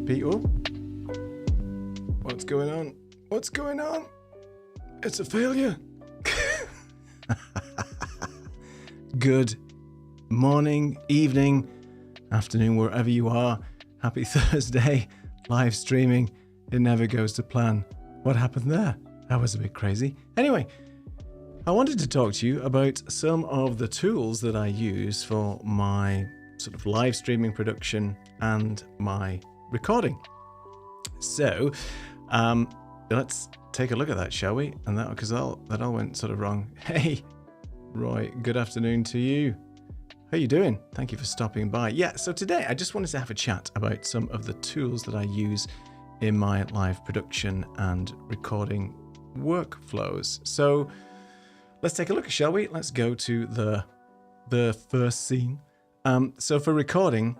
repeat. Oh, what's going on? What's going on? It's a failure. Good morning, evening, afternoon, wherever you are. Happy Thursday. Live streaming. It never goes to plan. What happened there? That was a bit crazy. Anyway, I wanted to talk to you about some of the tools that I use for my sort of live streaming production and my recording. So, let's take a look at that, shall we? And that, because that all went sort of wrong. Hey, Roy, good afternoon to you. How you doing? Thank you for stopping by. Yeah, so today I just wanted to have a chat about some of the tools that I use in my live production and recording workflows. So let's take a look, shall we? Let's go to the first scene. So for recording,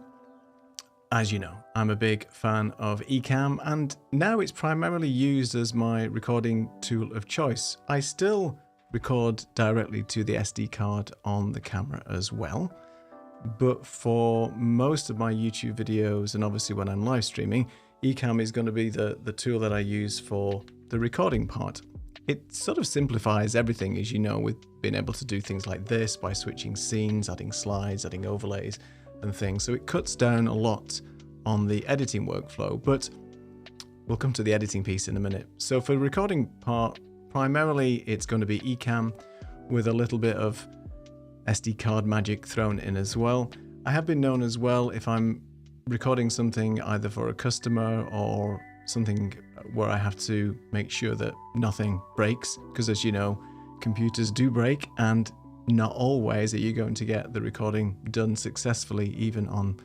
as you know, I'm a big fan of Ecamm, and now it's primarily used as my recording tool of choice. I still record directly to the SD card on the camera as well, but for most of my YouTube videos, and obviously when I'm live streaming, Ecamm is going to be the tool that I use for the recording part. It sort of simplifies everything, as you know, with being able to do things like this by switching scenes, adding slides, adding overlays and things. So it cuts down a lot on the editing workflow, but we'll come to the editing piece in a minute. So for the recording part, primarily it's going to be Ecamm with a little bit of SD card magic thrown in as well. I have been known as well, if I'm recording something either for a customer or something where I have to make sure that nothing breaks, because as you know, computers do break, and not always are you going to get the recording done successfully. Even on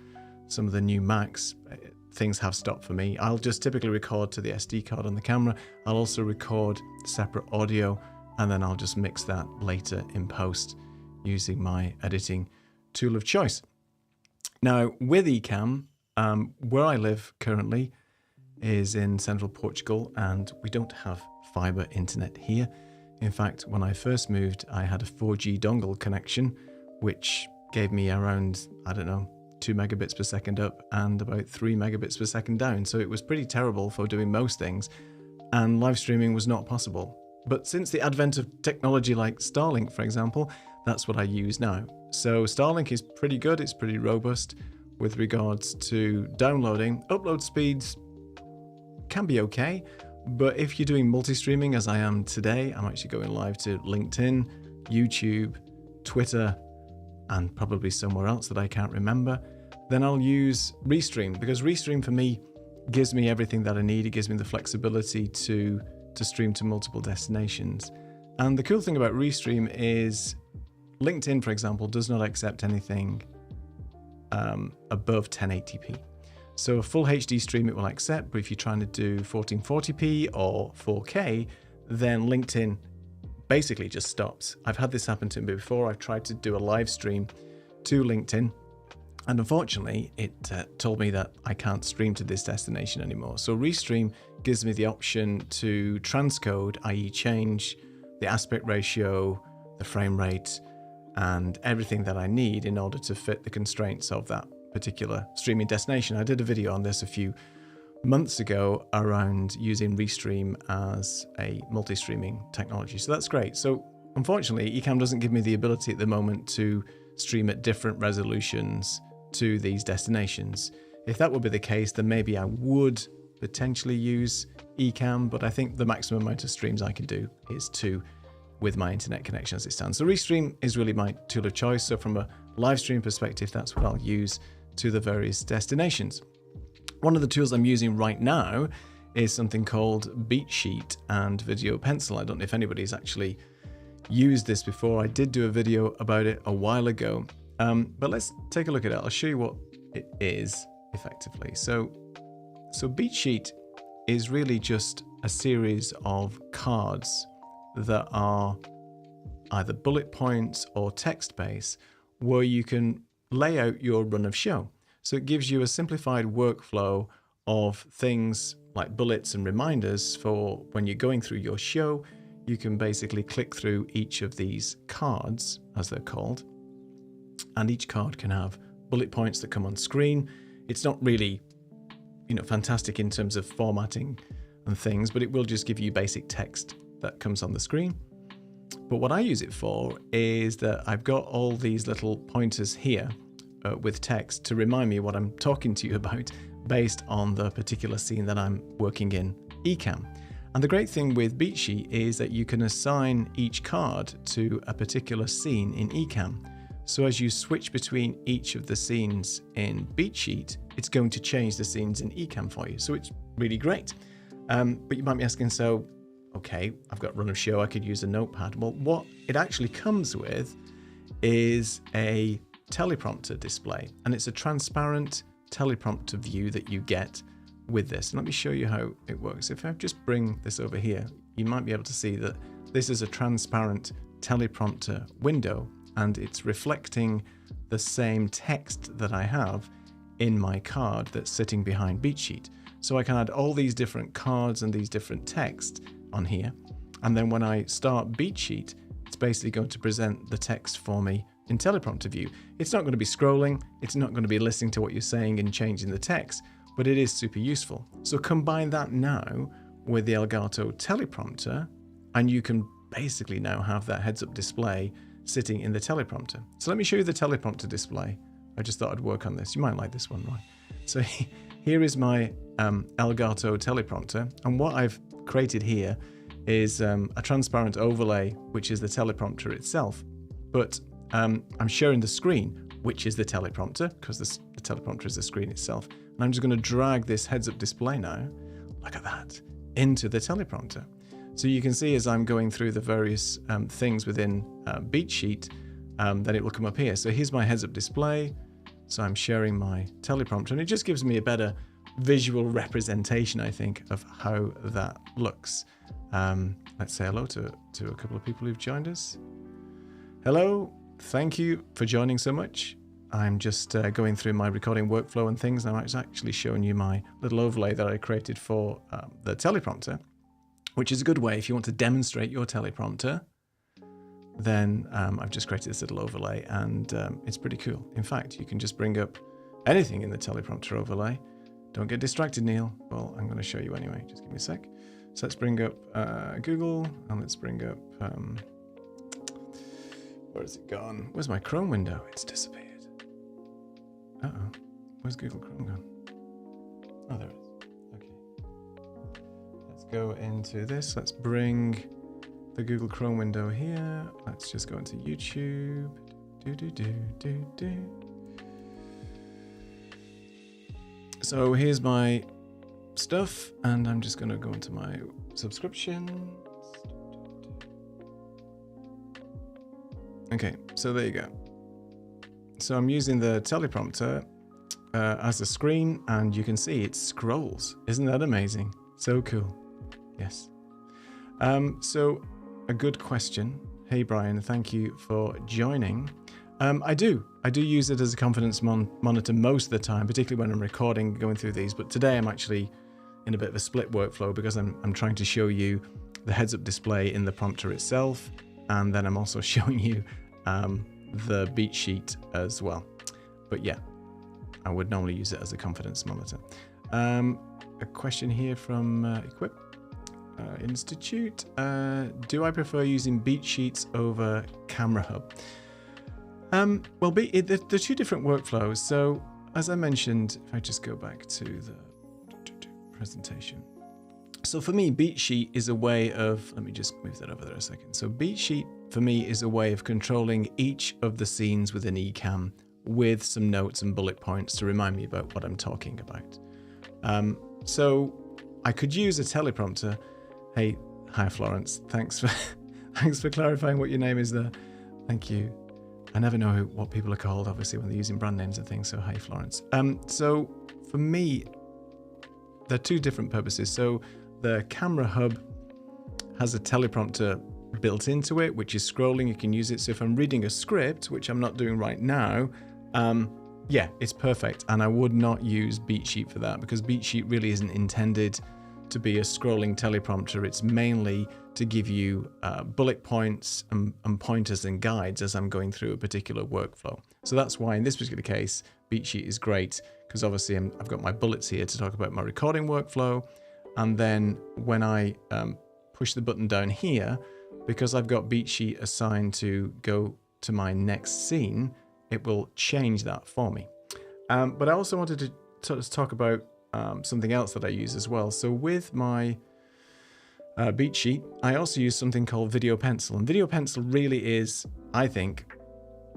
some of the new Macs, things have stopped for me. I'll just typically record to the SD card on the camera. I'll also record separate audio, and then I'll just mix that later in post using my editing tool of choice. Now with Ecamm, where I live currently is in central Portugal, and we don't have fiber internet here. In fact, when I first moved, I had a 4G dongle connection, which gave me around, 2 megabits per second up and about 3 megabits per second down. So it was pretty terrible for doing most things, and live streaming was not possible. But since the advent of technology like Starlink, for example, that's what I use now. So Starlink is pretty good. It's pretty robust with regards to downloading. Upload speeds can be okay, but if you're doing multi-streaming, as I am today, I'm actually going live to LinkedIn, YouTube, Twitter, and probably somewhere else that I can't remember, then I'll use Restream, because Restream for me gives me everything that I need. It gives me the flexibility to stream to multiple destinations. And the cool thing about Restream is LinkedIn, for example, does not accept anything above 1080p. So a full HD stream it will accept, but if you're trying to do 1440p or 4K, then LinkedIn basically just stops. I've had this happen to me before. I've tried to do a live stream to LinkedIn, and unfortunately it told me that I can't stream to this destination anymore. So Restream gives me the option to transcode, i.e. change the aspect ratio, the frame rate, and everything that I need in order to fit the constraints of that particular streaming destination. I did a video on this a few months ago around using Restream as a multi-streaming technology. So that's great. So unfortunately, Ecamm doesn't give me the ability at the moment to stream at different resolutions to these destinations. If that would be the case, then maybe I would potentially use Ecamm, but I think the maximum amount of streams I can do is 2 with my internet connection as it stands. So Restream is really my tool of choice. So from a live stream perspective, that's what I'll use to the various destinations. One of the tools I'm using right now is something called BeatSheet and Video Pencil. I don't know if anybody's actually used this before. I did do a video about it a while ago, but let's take a look at it. I'll show you what it is effectively. So BeatSheet is really just a series of cards that are either bullet points or text-based, where you can lay out your run of show. So it gives you a simplified workflow of things like bullets and reminders for when you're going through your show. You can basically click through each of these cards, as they're called, and each card can have bullet points that come on screen. It's not really fantastic in terms of formatting and things, but it will just give you basic text that comes on the screen. But what I use it for is that I've got all these little pointers here with text to remind me what I'm talking to you about based on the particular scene that I'm working in Ecamm. And the great thing with Beatsheet is that you can assign each card to a particular scene in Ecamm. So as you switch between each of the scenes in Beatsheet, it's going to change the scenes in Ecamm for you. So it's really great. But you might be asking, so, okay, I've got run of show, I could use a notepad. Well, what it actually comes with is a teleprompter display, and it's a transparent teleprompter view that you get with this. And let me show you how it works. If I just bring this over here, you might be able to see that this is a transparent teleprompter window, and it's reflecting the same text that I have in my card that's sitting behind Beatsheet. So I can add all these different cards and these different text on here. And then when I start Beatsheet, it's basically going to present the text for me in teleprompter view. It's not going to be scrolling. It's not going to be listening to what you're saying and changing the text, but it is super useful. So combine that now with the Elgato teleprompter, and you can basically now have that heads-up display sitting in the teleprompter. So let me show you the teleprompter display. I just thought I'd work on this. You might like this one, right? So here is my Elgato teleprompter, and what I've created here is a transparent overlay, which is the teleprompter itself. But I'm sharing the screen, which is the teleprompter, because the teleprompter is the screen itself. And I'm just going to drag this heads-up display now, look at that, into the teleprompter. So you can see as I'm going through the various things within Beatsheet, that it will come up here. So here's my heads-up display. So I'm sharing my teleprompter, and it just gives me a better visual representation, I think, of how that looks. Let's say hello to a couple of people who've joined us. Hello, thank you for joining so much. I'm just going through my recording workflow and things, and I'm actually showing you my little overlay that I created for the teleprompter, which is a good way if you want to demonstrate your teleprompter. Then I've just created this little overlay, and it's pretty cool. In fact, you can just bring up anything in the teleprompter overlay. Don't get distracted, Neil. Well, I'm going to show you anyway. Just give me a sec. So let's bring up Google, and let's bring up, where has it gone? Where's my Chrome window? It's disappeared. Uh-oh. Where's Google Chrome gone? Oh, there it is. Okay. Let's go into this. Let's bring the Google Chrome window here. Let's just go into YouTube. So here's my stuff, and I'm just going to go into my subscriptions. Okay, so there you go. So I'm using the teleprompter as a screen, and you can see it scrolls. Isn't that amazing? So cool. Yes. So a good question. Hey Brian, thank you for joining. I do use it as a confidence monitor most of the time, particularly when I'm recording, going through these. But today I'm actually in a bit of a split workflow because I'm trying to show you the heads-up display in the prompter itself, and then I'm also showing you the Beatsheet as well. But yeah, I would normally use it as a confidence monitor. A question here from Equip Institute. Do I prefer using Beatsheets over Camera Hub? Well, they're two different workflows. So as I mentioned, if I just go back to the presentation. So for me, Beatsheet is a way of, let me just move that over there a second. So Beatsheet for me is a way of controlling each of the scenes within Ecamm with some notes and bullet points to remind me about what I'm talking about. So I could use a teleprompter. Hey, hi Florence. Thanks for clarifying what your name is there. Thank you. I never know what people are called, obviously, when they're using brand names and things. So hi Florence. So for me, there are two different purposes. So the Camera Hub has a teleprompter built into it, which is scrolling. You can use it. So if I'm reading a script, which I'm not doing right now, yeah, it's perfect. And I would not use Beatsheet for that because Beatsheet really isn't intended to be a scrolling teleprompter. It's mainly to give you bullet points and pointers and guides as I'm going through a particular workflow. So that's why in this particular case, BeatSheet is great because obviously I've got my bullets here to talk about my recording workflow. And then when I push the button down here, because I've got BeatSheet assigned to go to my next scene, it will change that for me. But I also wanted to sort of talk about something else that I use as well. So with my BeatSheet, I also use something called Video Pencil. And Video Pencil really is, I think,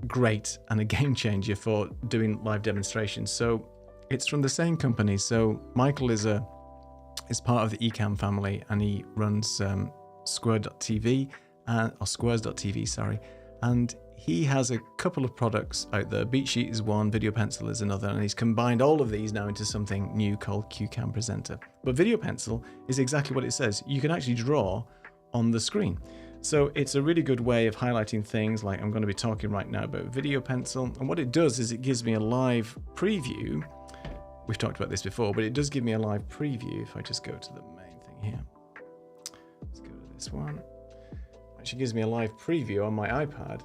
great and a game changer for doing live demonstrations. So it's from the same company. So Michael is part of the Ecamm family, and he runs Square.tv or Squares.tv, sorry. And he has a couple of products out there. BeatSheet is one, Video Pencil is another, and he's combined all of these now into something new called Ecamm Presenter. But Video Pencil is exactly what it says. You can actually draw on the screen. So it's a really good way of highlighting things, like I'm going to be talking right now about Video Pencil. And what it does is it gives me a live preview. We've talked about this before, but it does give me a live preview. If I just go to the main thing here, let's go to this one. It actually gives me a live preview on my iPad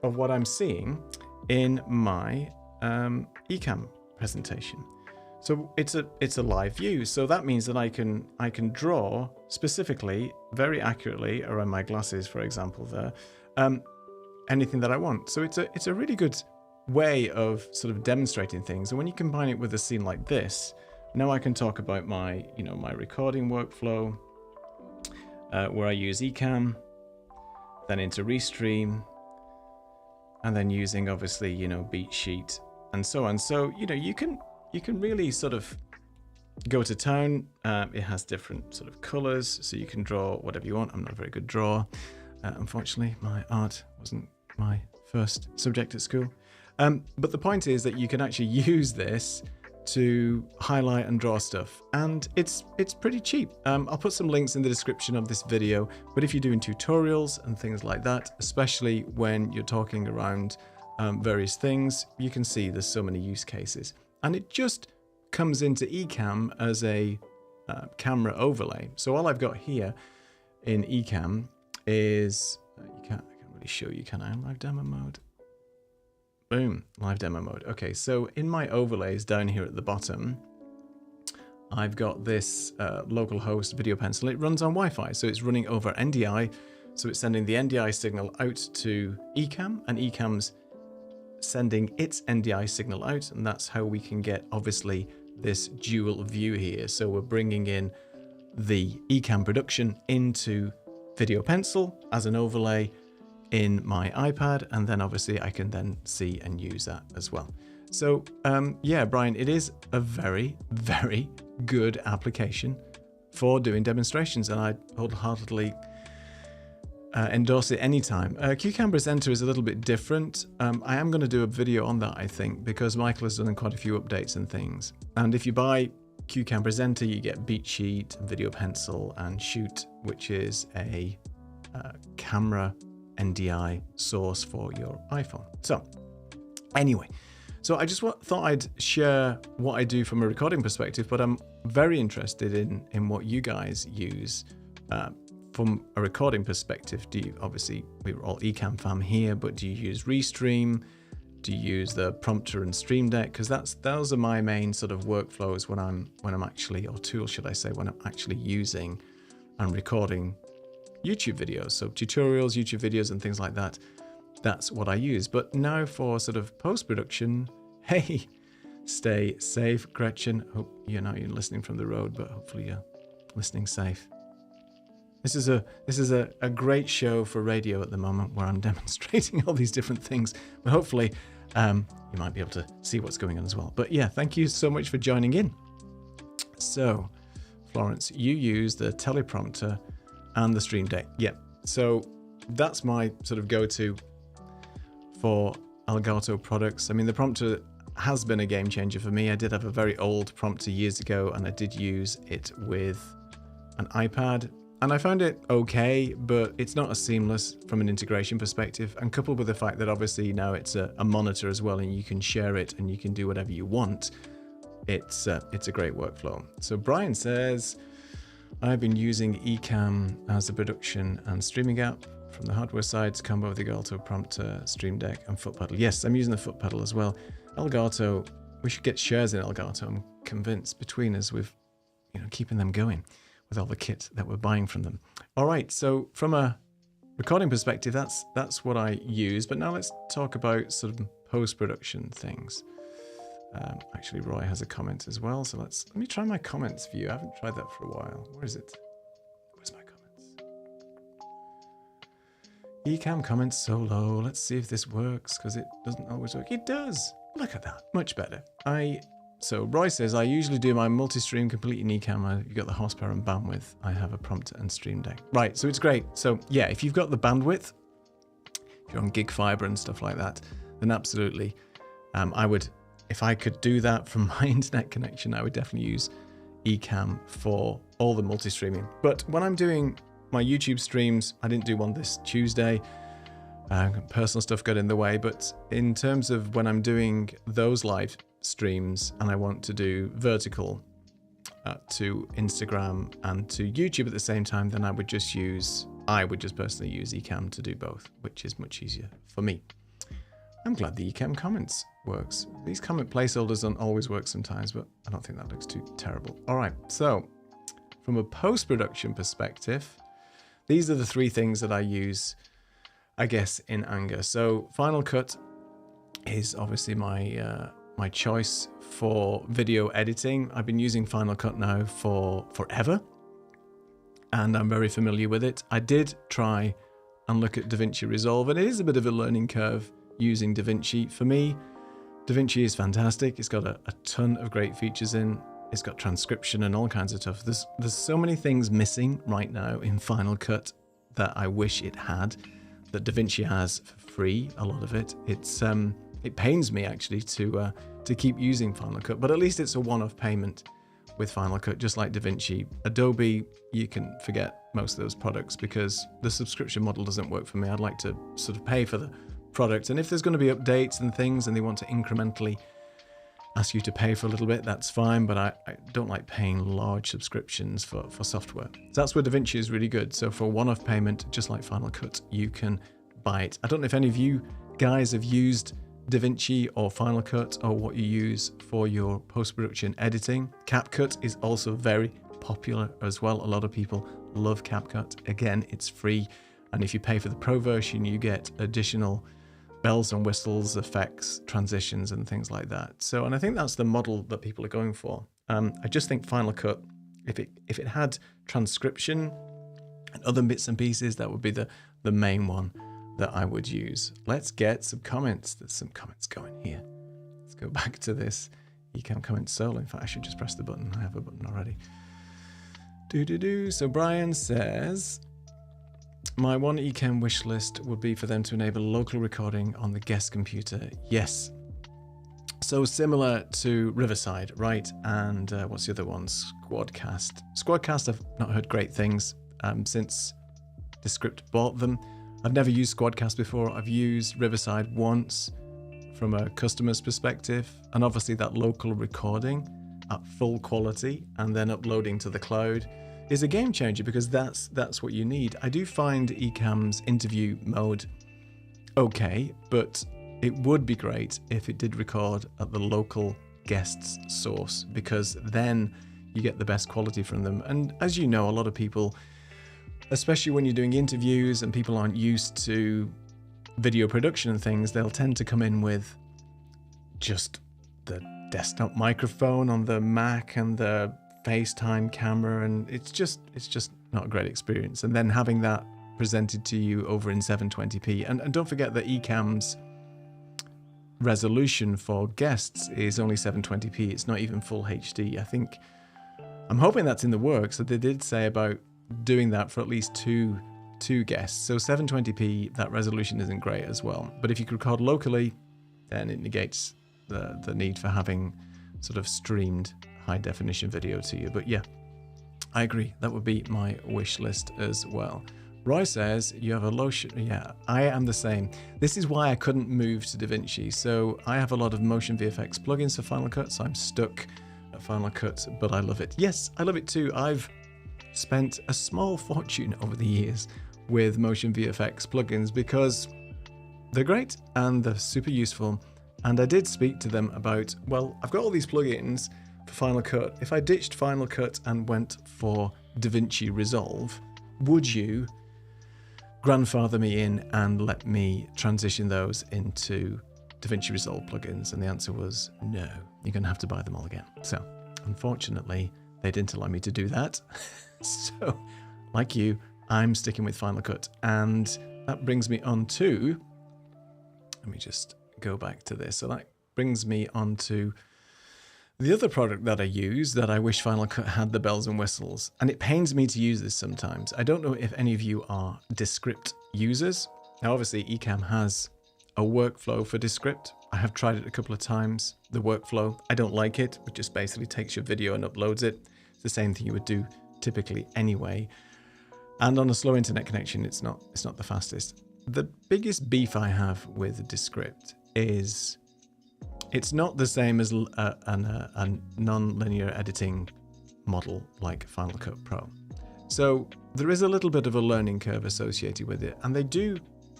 of what I'm seeing in my Ecamm presentation. So it's a live view. So that means that I can draw specifically, very accurately around my glasses, for example, there, anything that I want. So it's a really good way of sort of demonstrating things. And when you combine it with a scene like this, now I can talk about my recording workflow, where I use Ecamm, then into Restream, and then using obviously BeatSheet and so on. So you can really sort of go to town. It has different sort of colors, so you can draw whatever you want. I'm not a very good drawer. Unfortunately, my art wasn't my first subject at school. But the point is that you can actually use this to highlight and draw stuff, and it's pretty cheap. I'll put some links in the description of this video, but if you're doing tutorials and things like that, especially when you're talking around various things, you can see there's so many use cases. And it just comes into Ecamm as a camera overlay. So all I've got here in Ecamm is, I can't really show you, can I, in live demo mode? Boom, live demo mode. Okay, so in my overlays down here at the bottom, I've got this localhost Video Pencil. It runs on Wi-Fi, so it's running over NDI. So it's sending the NDI signal out to Ecamm, and Ecamm's sending its NDI signal out, and that's how we can get obviously this dual view here. So we're bringing in the Ecamm production into Video Pencil as an overlay in my iPad, and then obviously I can then see and use that as well. So yeah, Brian, it is a very, very good application for doing demonstrations, and I wholeheartedly endorse it anytime. Ecamm Presenter is a little bit different. I am going to do a video on that, I think, because Michael has done quite a few updates and things. And if you buy Ecamm Presenter, you get BeatSheet, Video Pencil, and Shoot, which is a camera NDI source for your iPhone. So anyway, so I just thought I'd share what I do from a recording perspective, but I'm very interested in what you guys use from a recording perspective. Do you, obviously we're all Ecamm fam here, but do you use Restream? Do you use the prompter and Stream Deck? Because those are my main sort of workflows when I'm actually, or tools should I say, when I'm actually using and recording YouTube videos. So tutorials, YouTube videos and things like that, that's what I use. But now for sort of post-production, hey, stay safe, Gretchen. Hope you're not even listening from the road, but hopefully you're listening safe. This is a great show for radio at the moment, where I'm demonstrating all these different things, but hopefully you might be able to see what's going on as well. But yeah, thank you so much for joining in. So Florence, you use the teleprompter and the Stream Deck. Yeah, so that's my sort of go-to for Elgato products. I mean, the prompter has been a game changer for me. I did have a very old prompter years ago, and I did use it with an iPad, and I found it okay, but it's not as seamless from an integration perspective. And coupled with the fact that obviously now it's a monitor as well, and you can share it and you can do whatever you want, it's a great workflow. So Brian says, I've been using Ecamm as a production and streaming app from the hardware side to combo with the Elgato prompter, Stream Deck, and foot pedal. Yes, I'm using the foot pedal as well. Elgato, we should get shares in Elgato. I'm convinced between us with, keeping them going with all the kit that we're buying from them. All right, so from a recording perspective, that's what I use. But now let's talk about sort of post-production things. Actually, Roy has a comment as well. So let me try my comments view. I haven't tried that for a while. Where is it? Where's my comments? Ecamm comments so low. Let's see if this works, because it doesn't always work. It does. Look at that. Much better. So Roy says, I usually do my multi-stream completely in Ecamm. You've got the horsepower and bandwidth. I have a prompter and Stream Deck. Right, so it's great. So yeah, if you've got the bandwidth, if you're on gig fiber and stuff like that, then absolutely. If I could do that from my internet connection, I would definitely use Ecamm for all the multi-streaming. But when I'm doing my YouTube streams, I didn't do one this Tuesday. Personal stuff got in the way. But in terms of when I'm doing those live streams and I want to do vertical to Instagram and to YouTube at the same time, then I would just personally use Ecamm to do both, which is much easier for me. I'm glad the Ecamm comments works. These comment placeholders don't always work sometimes, but I don't think that looks too terrible. All right, so from a post-production perspective, these are the three things that I use, I guess, in anger. So Final Cut is obviously my choice for video editing. I've been using Final Cut now for forever, and I'm very familiar with it. I did try and look at DaVinci Resolve, and it is a bit of a learning curve using DaVinci. For me, DaVinci is fantastic. It's got a ton of great features in. It's got transcription and all kinds of stuff. There's so many things missing right now in Final Cut that I wish it had, that DaVinci has for free, a lot of it. It pains me actually to keep using Final Cut, but at least it's a one-off payment with Final Cut, just like DaVinci. Adobe, you can forget most of those products because the subscription model doesn't work for me. I'd like to sort of pay for the product, and if there's going to be updates and things and they want to incrementally ask you to pay for a little bit, that's fine, but I don't like paying large subscriptions for software. So that's where DaVinci is really good. So for a one-off payment, just like Final Cut, you can buy it. I don't know if any of you guys have used DaVinci or Final Cut or what you use for your post-production editing. CapCut is also very popular as well. A lot of people love CapCut. Again, it's free, and if you pay for the pro version, you get additional bells and whistles, effects, transitions, and things like that. So, and I think that's the model that people are going for. I just think Final Cut, if it had transcription and other bits and pieces, that would be the main one that I would use. Let's get some comments. There's some comments going here. Let's go back to this Ecamm comment solo. In fact, I should just press the button. I have a button already. So Brian says, my one Ecamm wish list would be for them to enable local recording on the guest computer. Yes. So similar to Riverside, right? And what's the other one? Squadcast. Squadcast, I've not heard great things since Descript bought them. I've never used Squadcast before. I've used Riverside once from a customer's perspective, and obviously that local recording at full quality and then uploading to the cloud is a game changer, because that's what you need. I do find Ecamm's interview mode okay, but it would be great if it did record at the local guest's source, because then you get the best quality from them. And as you know, a lot of people, especially when you're doing interviews and people aren't used to video production and things, they'll tend to come in with just the desktop microphone on the Mac and the FaceTime camera, and it's just not a great experience. And then having that presented to you over in 720p, and don't forget that Ecamm's resolution for guests is only 720p. It's not even full HD. I'm hoping that's in the works. So they did say about doing that for at least two guests. So 720p, that resolution isn't great as well. But if you could record locally, then it negates the need for having sort of streamed high definition video to you. But yeah, I agree. That would be my wish list as well. Roy says you have a low yeah, I am the same. This is why I couldn't move to DaVinci. So I have a lot of motion VFX plugins for Final Cut, so I'm stuck at Final Cut, but I love it. Yes, I love it too. I've spent a small fortune over the years with Motion VFX plugins because they're great and they're super useful. And I did speak to them about, well, I've got all these plugins for Final Cut. If I ditched Final Cut and went for DaVinci Resolve, would you grandfather me in and let me transition those into DaVinci Resolve plugins? And the answer was no, you're going to have to buy them all again. So unfortunately, they didn't allow me to do that. So like you, I'm sticking with Final Cut. And that brings me on to, let me just go back to this. So that brings me on to the other product that I use that I wish Final Cut had the bells and whistles. And it pains me to use this sometimes. I don't know if any of you are Descript users. Now, obviously, Ecamm has a workflow for Descript. I have tried it a couple of times. The workflow, I don't like it. It just basically takes your video and uploads it. It's the same thing you would do typically anyway. And on a slow internet connection, it's not the fastest. The biggest beef I have with Descript is it's not the same as a non-linear editing model like Final Cut Pro. So there is a little bit of a learning curve associated with it, and they do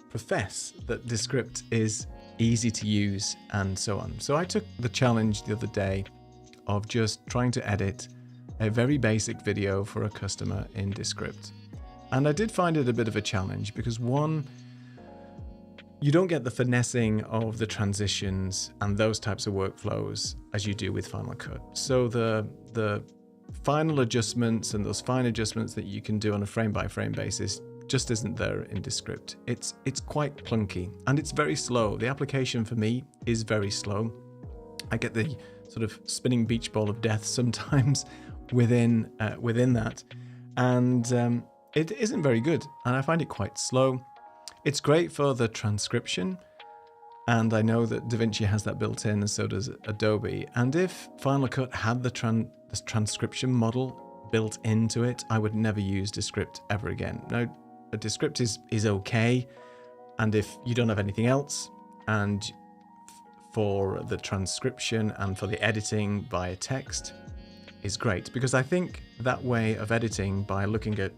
profess that Descript is easy to use and so on. So I took the challenge the other day of just trying to edit a very basic video for a customer in Descript. And I did find it a bit of a challenge because one, you don't get the finessing of the transitions and those types of workflows as you do with Final Cut. So the final adjustments and those fine adjustments that you can do on a frame-by-frame basis just isn't there in Descript. It's quite clunky and it's very slow. The application for me is very slow. I get the sort of spinning beach ball of death sometimes within that, and it isn't very good, and I find it quite slow. It's great for the transcription, and I know that DaVinci has that built in, and so does Adobe. And if Final Cut had the transcription model built into it, I would never use Descript ever again. Now, Descript is okay, and if you don't have anything else, and for the transcription and for the editing via text is great, because I think that way of editing by looking at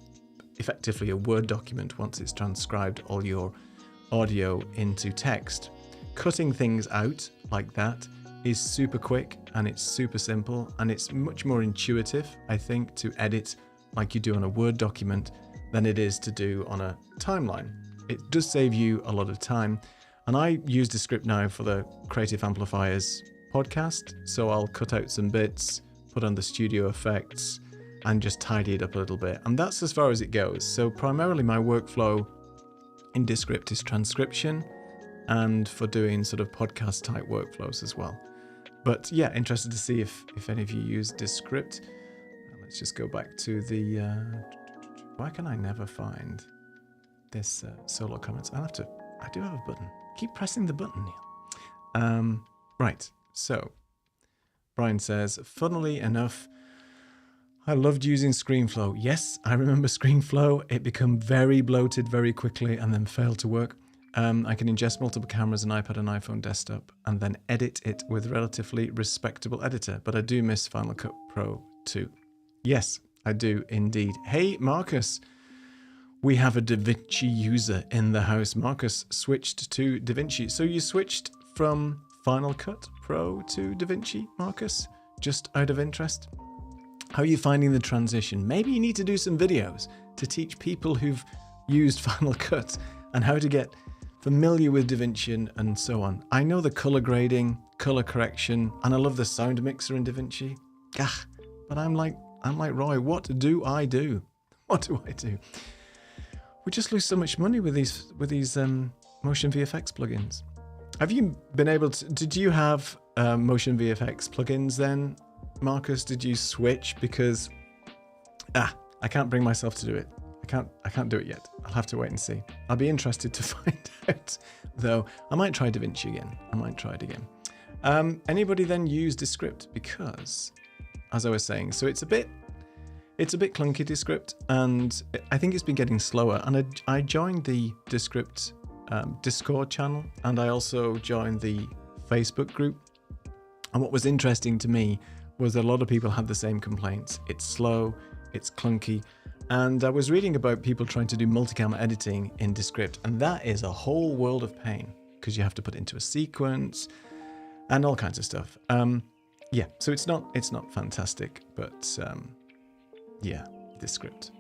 effectively a Word document once it's transcribed all your audio into text, cutting things out like that is super quick and it's super simple, and it's much more intuitive, I think, to edit like you do on a Word document than it is to do on a timeline. It does save you a lot of time, and I use Descript now for the Creative Amplifiers podcast, so I'll cut out some bits, put on the studio effects, and just tidy it up a little bit. And that's as far as it goes. So primarily my workflow in Descript is transcription and for doing sort of podcast type workflows as well. But yeah, interested to see if any of you use Descript. Let's just go back to the, why can I never find this solo comments? I do have a button. Keep pressing the button, Neil. Right, so Brian says, funnily enough, I loved using ScreenFlow. Yes, I remember ScreenFlow. It became very bloated very quickly and then failed to work. I can ingest multiple cameras, an iPad and iPhone desktop, and then edit it with relatively respectable editor. But I do miss Final Cut Pro too. Yes, I do indeed. Hey, Marcus. We have a DaVinci user in the house. Marcus switched to DaVinci. So you switched from Final Cut Pro to DaVinci, Marcus? Just out of interest? How are you finding the transition? Maybe you need to do some videos to teach people who've used Final Cut and how to get familiar with DaVinci and so on. I know the color grading, color correction, and I love the sound mixer in DaVinci. Gah, but I'm like Roy, what do I do? What do I do? We just lose so much money with these Motion VFX plugins. Have you been able to, did you have Motion VFX plugins then, Marcus? Did you switch? Because I can't bring myself to do it. I can't do it yet. I'll have to wait and see. I'll be interested to find out, though. I might try DaVinci again. I might try it again. Anybody then use Descript? Because, as I was saying, so it's a bit clunky, Descript, and I think it's been getting slower. And I joined the Descript Discord channel, and I also joined the Facebook group. And what was interesting to me was that a lot of people had the same complaints. It's slow, it's clunky, And I was reading about people trying to do multicam editing in Descript, and that is a whole world of pain because you have to put it into a sequence and all kinds of stuff. Yeah, so it's not fantastic, but yeah, Descript.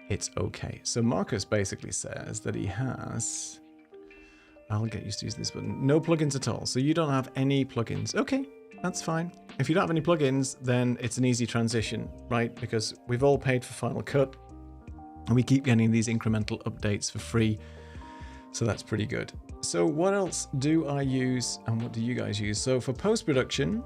It's okay. So Marcus basically says that he has, I'll get used to using this button, no plugins at all. So you don't have any plugins. Okay, that's fine. If you don't have any plugins, then it's an easy transition, right? Because we've all paid for Final Cut and we keep getting these incremental updates for free. So that's pretty good. So what else do I use and what do you guys use? So for post-production,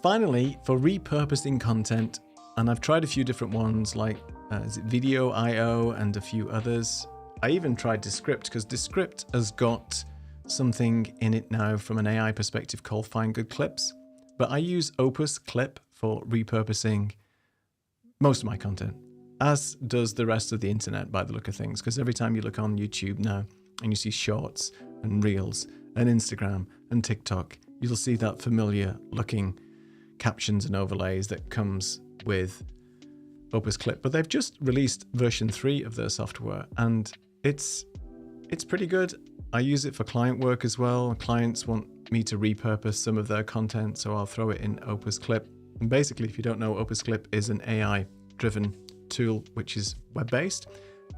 finally, for repurposing content, and I've tried a few different ones like is it Video.io and a few others. I even tried Descript because Descript has got something in it now from an AI perspective called Find Good Clips. But I use Opus Clip for repurposing most of my content, as does the rest of the internet by the look of things. Because every time you look on YouTube now and you see shorts and reels and Instagram and TikTok, you'll see that familiar looking captions and overlays that comes with Opus Clip. But they've just released version 3 of their software and it's pretty good. I use it for client work as well. Clients want me to repurpose some of their content, so I'll throw it in Opus Clip. And basically, if you don't know, Opus Clip is an AI-driven tool which is web-based,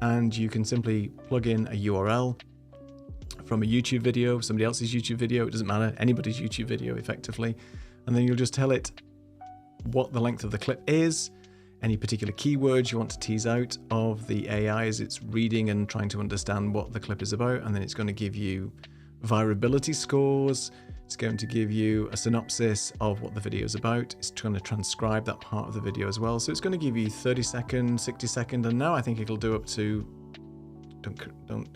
and you can simply plug in a URL from a YouTube video, somebody else's YouTube video, it doesn't matter, anybody's YouTube video effectively, and then you'll just tell it what the length of the clip is, any particular keywords you want to tease out of the AI as it's reading and trying to understand what the clip is about, and then it's going to give you virability scores, it's going to give you a synopsis of what the video is about, it's going to transcribe that part of the video as well, so it's going to give you 30 second, 60 second, and now I think it'll do up to, don't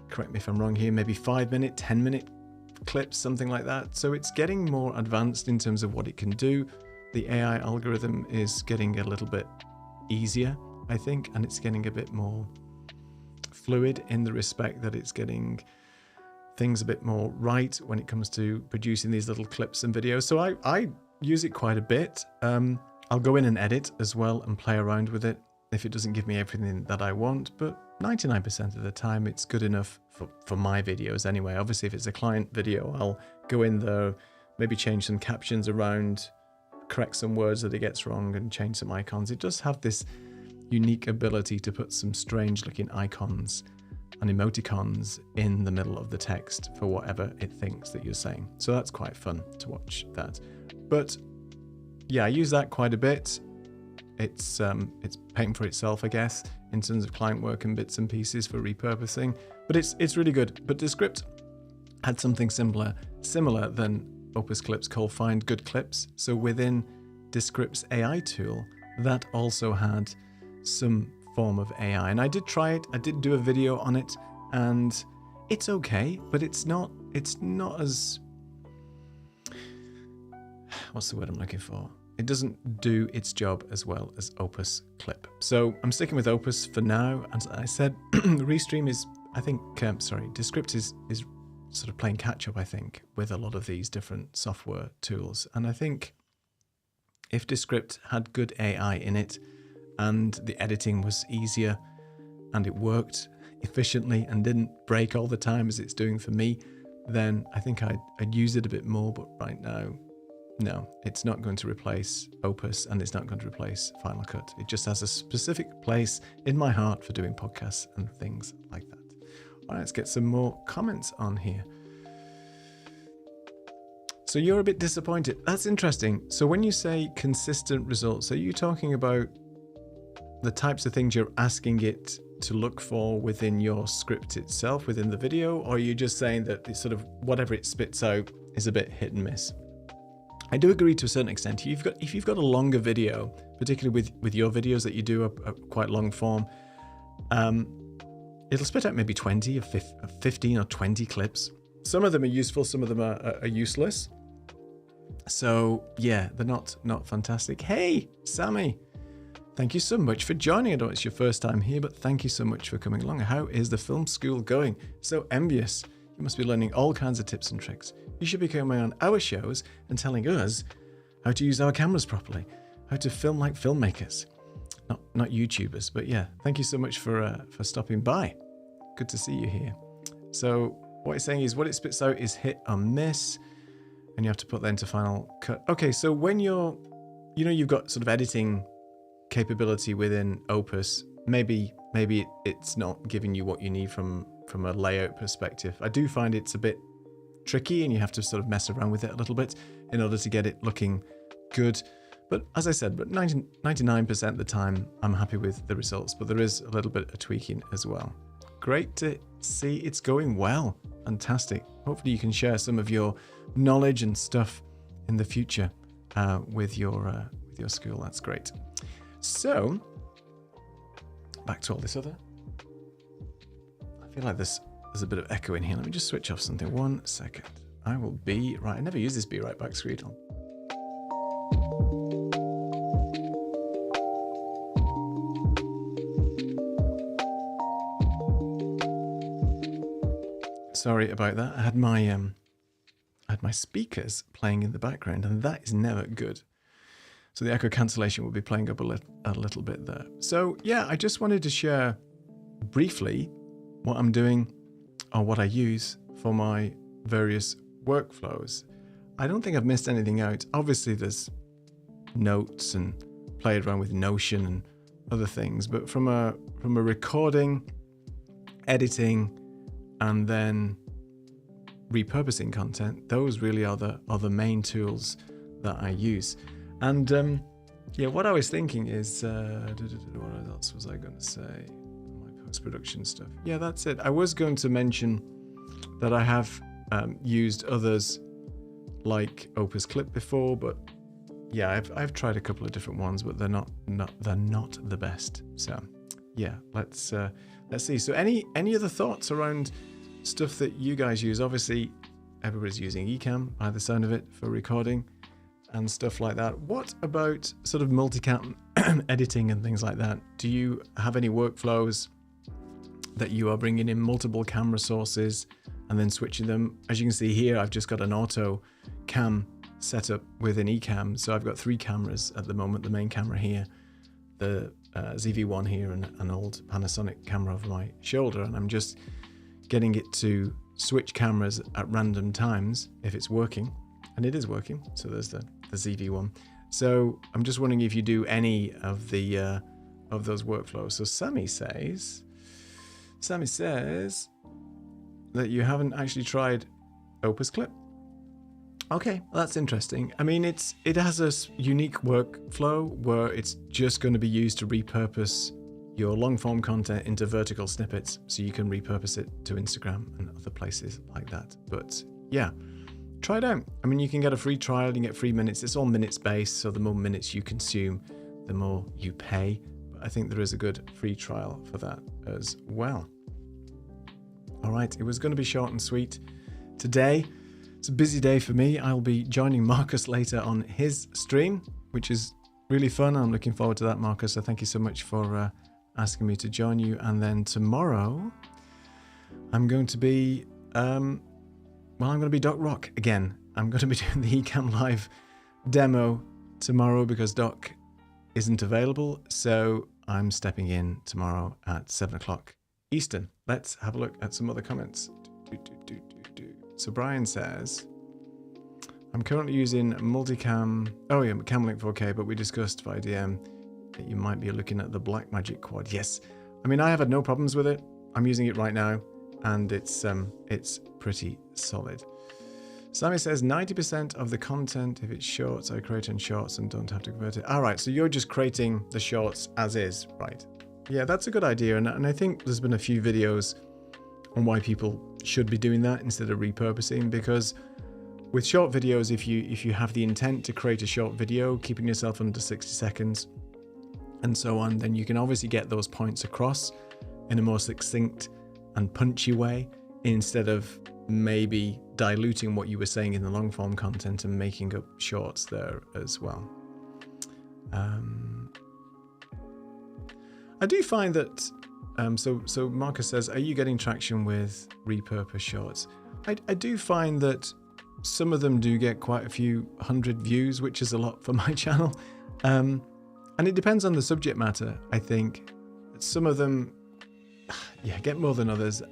correct me if I'm wrong here, maybe 5 minute, 10 minute clips, something like that. So it's getting more advanced in terms of what it can do. The AI algorithm is getting a little bit easier, I think, and it's getting a bit more fluid in the respect that it's getting things a bit more right when it comes to producing these little clips and videos. So I use it quite a bit. I'll go in and edit as well and play around with it if it doesn't give me everything that I want, but 99% of the time it's good enough for my videos anyway. Obviously, if it's a client video, I'll go in there, maybe change some captions around, correct some words that it gets wrong and change some icons. It does have this unique ability to put some strange looking icons and emoticons in the middle of the text for whatever it thinks that you're saying. So that's quite fun to watch that. But yeah, I use that quite a bit. It's paying for itself, I guess, in terms of client work and bits and pieces for repurposing. But it's really good. But Descript had something similar than Opus Clips called Find Good Clips. So within Descript's AI tool, that also had some form of AI. And I did try it. I did do a video on it, and it's okay, but it's not as, what's the word I'm looking for? It doesn't do its job as well as Opus Clip. So I'm sticking with Opus for now. As I said, Restream is, I think, Descript is sort of playing catch up, I think, with a lot of these different software tools. And I think if Descript had good AI in it and the editing was easier and it worked efficiently and didn't break all the time as it's doing for me, then I think I'd use it a bit more. But right now, no, it's not going to replace Opus and it's not going to replace Final Cut. It just has a specific place in my heart for doing podcasts and things like that. All right, let's get some more comments on here. So you're a bit disappointed. That's interesting. So when you say consistent results, are you talking about the types of things you're asking it to look for within your script itself, within the video, or are you just saying that it's sort of whatever it spits out is a bit hit and miss? I do agree to a certain extent. If you've got a longer video, particularly with your videos that you do a quite long form, it'll spit out maybe 20 or 15 or 20 clips. Some of them are useful, some of them are useless. So yeah, they're not fantastic. Hey, Sammy, thank you so much for joining. I know it's your first time here, but thank you so much for coming along. How is the film school going? So envious. You must be learning all kinds of tips and tricks. You should be coming on our shows and telling us how to use our cameras properly. how to film like filmmakers, not YouTubers. But yeah, thank you so much for stopping by. Good to see you here. So what it's saying is what it spits out is hit or miss, and you have to put that into Final Cut. Okay, so when you've got sort of editing capability within Opus, maybe it's not giving you what you need from a layout perspective. I do find it's a bit tricky, and you have to sort of mess around with it a little bit in order to get it looking good. But as I said, 99% of the time, I'm happy with the results, but there is a little bit of tweaking as well. Great to see it's going well. Fantastic. Hopefully you can share some of your knowledge and stuff in the future with your school. That's great. So back to all this other. I feel like there's a bit of echo in here. Let me just switch off something. 1 second. I will be right. I never use this be right back screen. Sorry about that. I had my speakers playing in the background, and that is never good. So the echo cancellation will be playing up a little bit there. So yeah, I just wanted to share briefly what I'm doing or what I use for my various workflows. I don't think I've missed anything out. Obviously there's notes and played around with Notion and other things, but from a recording, editing, and then repurposing content, those really are the main tools that I use. And yeah, what I was thinking is, what else was I going to say? My post-production stuff. Yeah, that's it. I was going to mention that I have used others like Opus Clip before, but yeah, I've tried a couple of different ones, but they're not the best. So yeah, let's see. So any other thoughts around stuff that you guys use? Obviously, everybody's using Ecamm by the sound of it for recording and stuff like that. What about sort of multicam editing and things like that? Do you have any workflows that you are bringing in multiple camera sources and then switching them? As you can see here, I've just got an auto cam set up within Ecamm. So I've got 3 cameras at the moment. The main camera here, the ZV-1 here, and an old Panasonic camera over my shoulder. And I'm just getting it to switch cameras at random times if it's working. And it is working. So there's the ZV-1. So I'm just wondering if you do any of the of those workflows. So Sammy says that you haven't actually tried Opus Clip. Okay, well, that's interesting. I mean, it has a unique workflow where it's just going to be used to repurpose your long form content into vertical snippets, so you can repurpose it to Instagram and other places like that. But yeah, try it out. I mean, you can get a free trial, you can get 3 minutes. It's all minutes based, so the more minutes you consume, the more you pay. But I think there is a good free trial for that as well. All right, it was going to be short and sweet today. It's a busy day for me. I'll be joining Marcus later on his stream, which is really fun. I'm looking forward to that, Marcus. So thank you so much for asking me to join you. And then tomorrow, I'm going to be, I'm going to be Doc Rock again. I'm going to be doing the Ecamm Live demo tomorrow because Doc isn't available. So I'm stepping in tomorrow at 7 o'clock Eastern. Let's have a look at some other comments. So Brian says, I'm currently using multicam, Camlink 4K, but we discussed via DM that you might be looking at the Blackmagic quad. Yes, I mean, I have had no problems with it. I'm using it right now, and it's pretty solid. Sammy says 90% of the content, if it's shorts, I create in shorts and don't have to convert it. All right, so you're just creating the shorts as is, right? Yeah, that's a good idea, and I think there's been a few videos on why people should be doing that instead of repurposing, because with short videos, if you have the intent to create a short video, keeping yourself under 60 seconds and so on, then you can obviously get those points across in a more succinct and punchy way instead of maybe diluting what you were saying in the long form content and making up shorts there as well. I do find that so Marcus says, are you getting traction with repurpose shorts? I do find that some of them do get quite a few hundred views, which is a lot for my channel. And it depends on the subject matter, I think. Some of them, get more than others.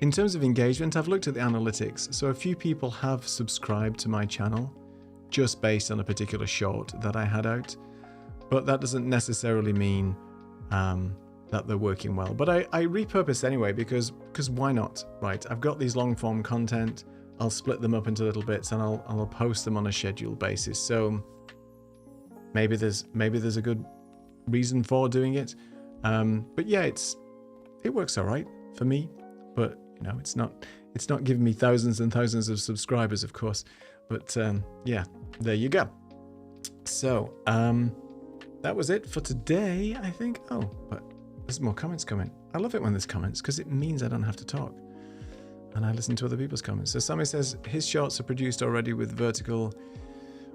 In terms of engagement, I've looked at the analytics. So a few people have subscribed to my channel just based on a particular short that I had out. But that doesn't necessarily mean that they're working well. But I repurpose anyway because why not, right? I've got these long form content. I'll split them up into little bits and I'll post them on a scheduled basis. So maybe there's a good reason for doing it. But yeah, it works all right for me. But it's not giving me thousands and thousands of subscribers, of course. But yeah, there you go. So that was it for today, I think. Oh, but there's more comments coming. I love it when there's comments because it means I don't have to talk. And I listen to other people's comments. So Sammy says his shorts are produced already with vertical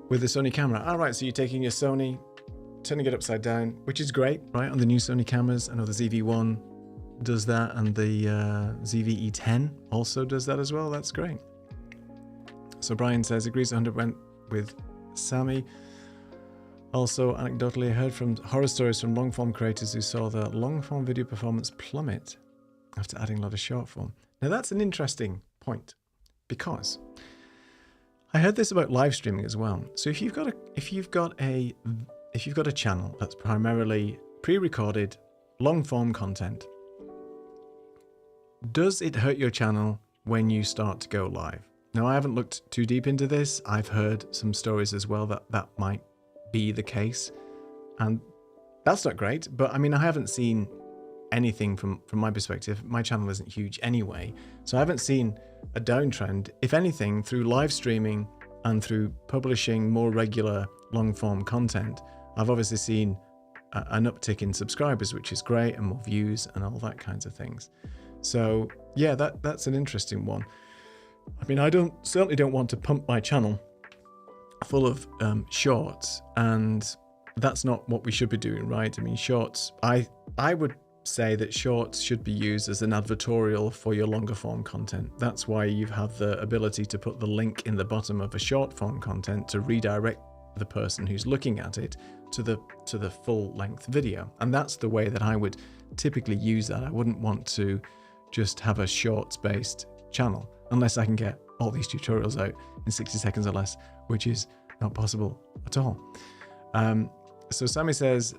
with the Sony camera. All right, so you're taking your Sony, turning it upside down, which is great, right? On the new Sony cameras. I know the ZV-1 does that, and the ZV-E10 also does that as well. That's great. So Brian says, agrees 100% with Sammy. Also, anecdotally, I heard from horror stories from long-form creators who saw their long-form video performance plummet after adding a lot of short-form. Now, that's an interesting point because I heard this about live streaming as well. So if you've got a channel that's primarily pre-recorded long-form content, does it hurt your channel when you start to go live? Now, I haven't looked too deep into this. I've heard some stories as well that might be the case, and that's not great. But I mean, I haven't seen anything from my perspective. My channel isn't huge anyway, so I haven't seen a downtrend. If anything, through live streaming and through publishing more regular long-form content, I've obviously seen an uptick in subscribers, which is great, and more views and all that kinds of things. So yeah, that's an interesting one. I mean, I certainly don't want to pump my channel full of shorts, and that's not what we should be doing, right? I mean, shorts, I would say that shorts should be used as an advertorial for your longer form content. That's why you have the ability to put the link in the bottom of a short form content to redirect the person who's looking at it to the full length video. And that's the way that I would typically use that. I wouldn't want to just have a shorts based channel unless I can get all these tutorials out in 60 seconds or less, which is not possible at all. So Sammy says,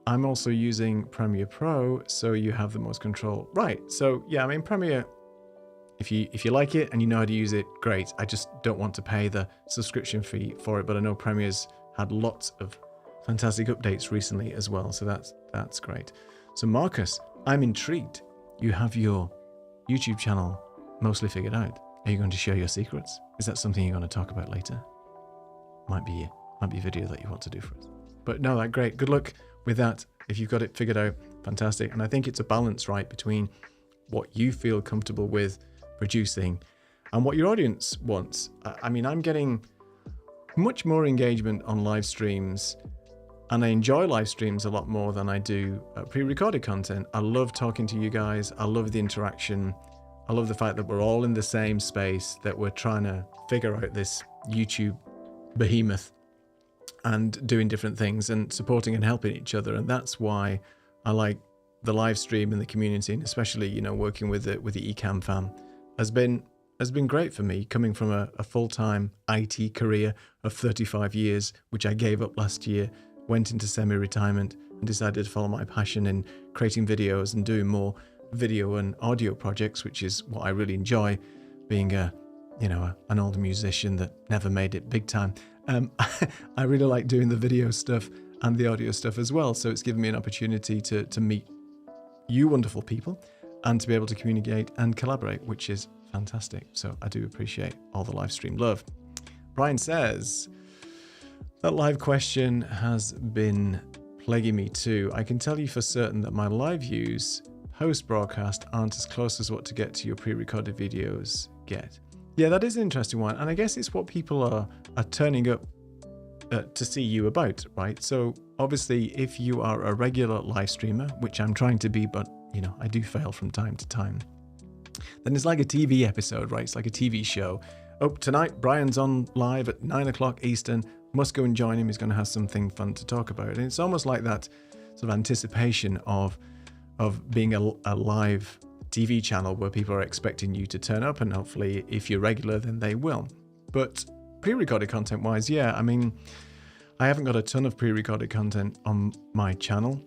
I'm also using Premiere Pro, so you have the most control. Right, so yeah, I mean, Premiere, if you like it and you know how to use it, great. I just don't want to pay the subscription fee for it, but I know Premiere's had lots of fantastic updates recently as well, so that's great. So Marcus, I'm intrigued. You have your YouTube channel mostly figured out. Are you going to share your secrets? Is that something you're going to talk about later? Might be a video that you want to do for us. But no, that's great. Good luck with that. If you've got it figured out, fantastic. And I think it's a balance, right, between what you feel comfortable with producing and what your audience wants. I mean, I'm getting much more engagement on live streams, and I enjoy live streams a lot more than I do pre-recorded content. I love talking to you guys. I love the interaction. I love the fact that we're all in the same space, that we're trying to figure out this YouTube behemoth and doing different things and supporting and helping each other. And that's why I like the live stream and the community, and especially, working with the Ecamm fam has been great for me, coming from a full-time IT career of 35 years, which I gave up last year, went into semi-retirement and decided to follow my passion in creating videos and doing more video and audio projects, which is what I really enjoy, being an old musician that never made it big time. I really like doing the video stuff and the audio stuff as well. So it's given me an opportunity to meet you wonderful people and to be able to communicate and collaborate, which is fantastic. So I do appreciate all the live stream love. Brian says, that live question has been plaguing me too. I can tell you for certain that my live views post-broadcast aren't as close as what to get to your pre-recorded videos get. Yeah, that is an interesting one. And I guess it's what people are turning up to see you about, right? So obviously, if you are a regular live streamer, which I'm trying to be, but I do fail from time to time, then it's like a TV episode, right? It's like a TV show. Oh, tonight, Brian's on live at 9 o'clock Eastern. must go and join him. He's going to have something fun to talk about. And it's almost like that sort of anticipation of being a live TV channel where people are expecting you to turn up, and hopefully if you're regular, then they will. But pre-recorded content wise, yeah, I mean, I haven't got a ton of pre-recorded content on my channel.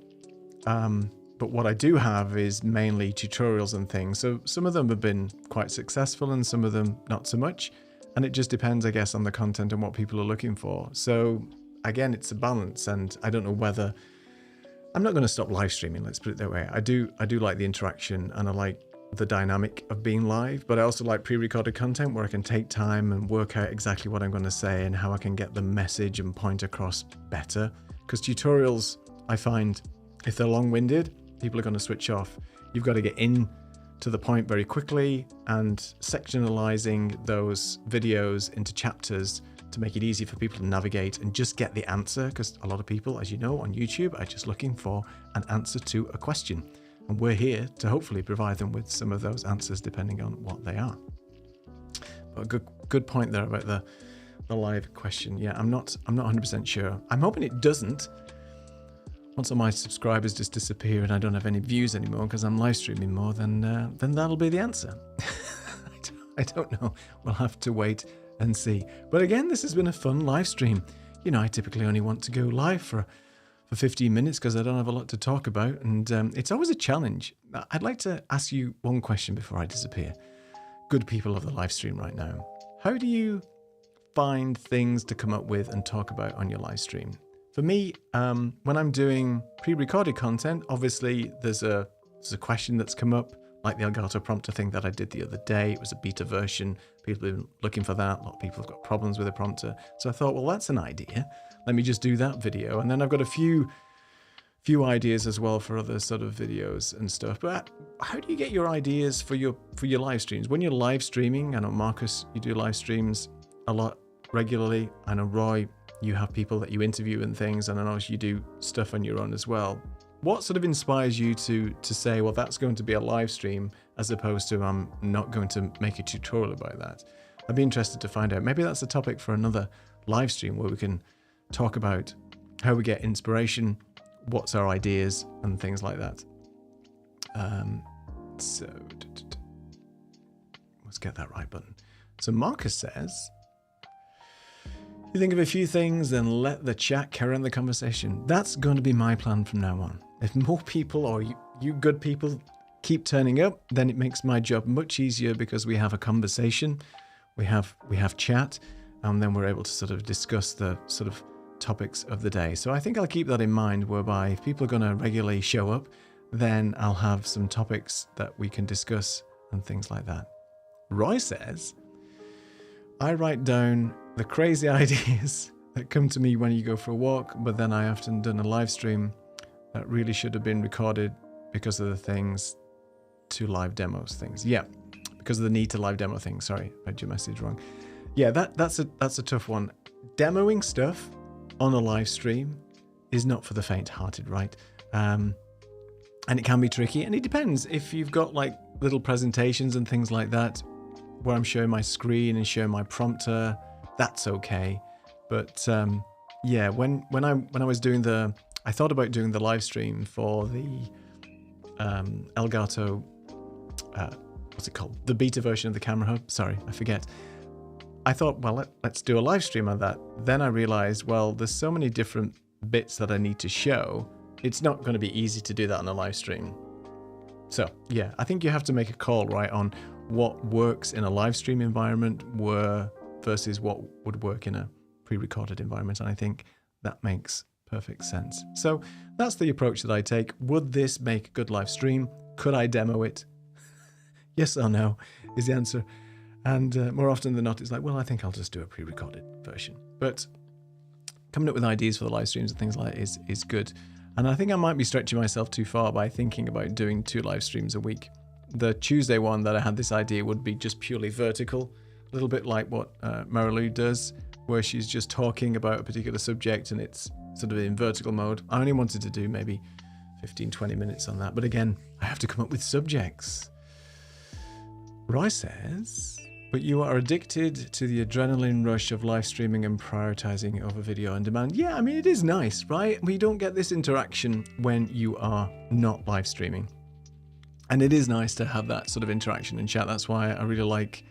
But what I do have is mainly tutorials and things. So some of them have been quite successful and some of them not so much. And it just depends, I guess, on the content and what people are looking for. So again, it's a balance, and I don't know whether I'm not going to stop live streaming. Let's put it that way. I do like the interaction and I like the dynamic of being live, but I also like pre-recorded content where I can take time and work out exactly what I'm going to say and how I can get the message and point across better. Because tutorials, I find, if they're long-winded, people are going to switch off. You've got to get in to the point very quickly, and sectionalizing those videos into chapters to make it easy for people to navigate and just get the answer, because a lot of people, as you know, on YouTube are just looking for an answer to a question, and we're here to hopefully provide them with some of those answers depending on what they are. But a good point there about the live question. Yeah, I'm not 100% sure. I'm hoping it doesn't. Once all my subscribers just disappear and I don't have any views anymore because I'm live streaming more, then that'll be the answer. I don't know. We'll have to wait and see. But again, this has been a fun live stream. You know, I typically only want to go live for 15 minutes because I don't have a lot to talk about, and it's always a challenge. I'd like to ask you one question before I disappear. Good people of the live stream right now, how do you find things to come up with and talk about on your live stream? For me, when I'm doing pre-recorded content, obviously there's a question that's come up, like the Elgato prompter thing that I did the other day. It was a beta version. People have been looking for that. A lot of people have got problems with the prompter. So I thought, well, that's an idea. Let me just do that video. And then I've got a few ideas as well for other sort of videos and stuff. But how do you get your ideas for your live streams? When you're live streaming, I know Marcus, you do live streams a lot regularly. I know Roy, you have people that you interview and things, and I know you do stuff on your own as well. What sort of inspires you to say, well, that's going to be a live stream as opposed to I'm not going to make a tutorial about that? I'd be interested to find out. Maybe that's a topic for another live stream where we can talk about how we get inspiration, what's our ideas and things like that. So let's get that right button. So Marcus says, you think of a few things, then let the chat carry on the conversation. That's going to be my plan from now on. If more people, or you good people, keep turning up, then it makes my job much easier because we have a conversation, we have chat, and then we're able to sort of discuss the sort of topics of the day. So I think I'll keep that in mind, whereby if people are going to regularly show up, then I'll have some topics that we can discuss and things like that. Roy says, I write down the crazy ideas that come to me when you go for a walk, but then I often done a live stream that really should have been recorded because of the things to live demos things. Yeah, because of the need to live demo things. Sorry, I read your message wrong. Yeah, that's a tough one. Demoing stuff on a live stream is not for the faint-hearted, right? And it can be tricky, and it depends. If you've got like little presentations and things like that, where I'm showing my screen and showing my prompter, that's okay. But yeah, when I was doing I thought about doing the live stream for the Elgato, what's it called? The beta version of the camera hub. Sorry, I forget. I thought, well, let's do a live stream of that. Then I realized, well, there's so many different bits that I need to show. It's not going to be easy to do that on a live stream. So yeah, I think you have to make a call, right, on what works in a live stream environment versus what would work in a pre-recorded environment. And I think that makes perfect sense. So that's the approach that I take. Would this make a good live stream? Could I demo it? Yes or no is the answer. And more often than not, it's like, well, I think I'll just do a pre-recorded version. But coming up with ideas for the live streams and things like that is good. And I think I might be stretching myself too far by thinking about doing 2 live streams a week. The Tuesday one that I had this idea would be just purely vertical, a little bit like what Marilu does, where she's just talking about a particular subject and it's sort of in vertical mode. I only wanted to do maybe 15, 20 minutes on that. But again, I have to come up with subjects. Roy says, but you are addicted to the adrenaline rush of live streaming and prioritizing over video on demand. Yeah, I mean, it is nice, right? We don't get this interaction when you are not live streaming. And it is nice to have that sort of interaction and chat. That's why I really like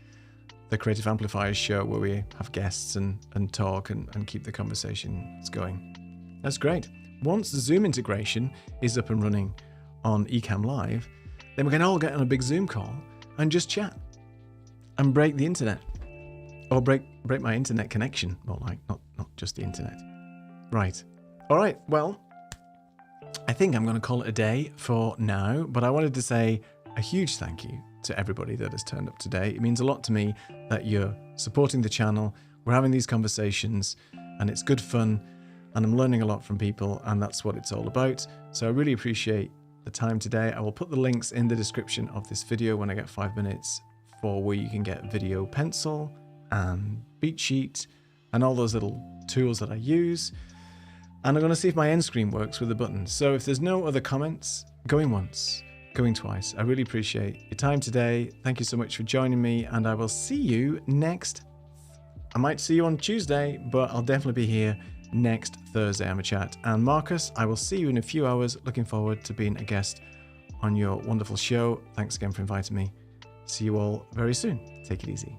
the Creative Amplifiers show, where we have guests and talk and keep the conversations going. That's great. Once the Zoom integration is up and running on Ecamm Live, then we can all get on a big Zoom call and just chat and break the internet, or break my internet connection, more like, not just the internet. Right. All right. Well, I think I'm going to call it a day for now, but I wanted to say a huge thank you to everybody that has turned up today. It means a lot to me that you're supporting the channel. We're having these conversations and it's good fun, and I'm learning a lot from people, and that's what it's all about. So I really appreciate the time today. I will put the links in the description of this video when I get 5 minutes, for where you can get video pencil and beat sheet and all those little tools that I use. And I'm going to see if my end screen works with the buttons. So if there's no other comments, going once, going twice. I really appreciate your time today. Thank you so much for joining me, and I will see you I might see you on Tuesday, but I'll definitely be here next Thursday. I'm a chat. And Marcus, I will see you in a few hours. Looking forward to being a guest on your wonderful show. Thanks again for inviting me. See you all very soon. Take it easy.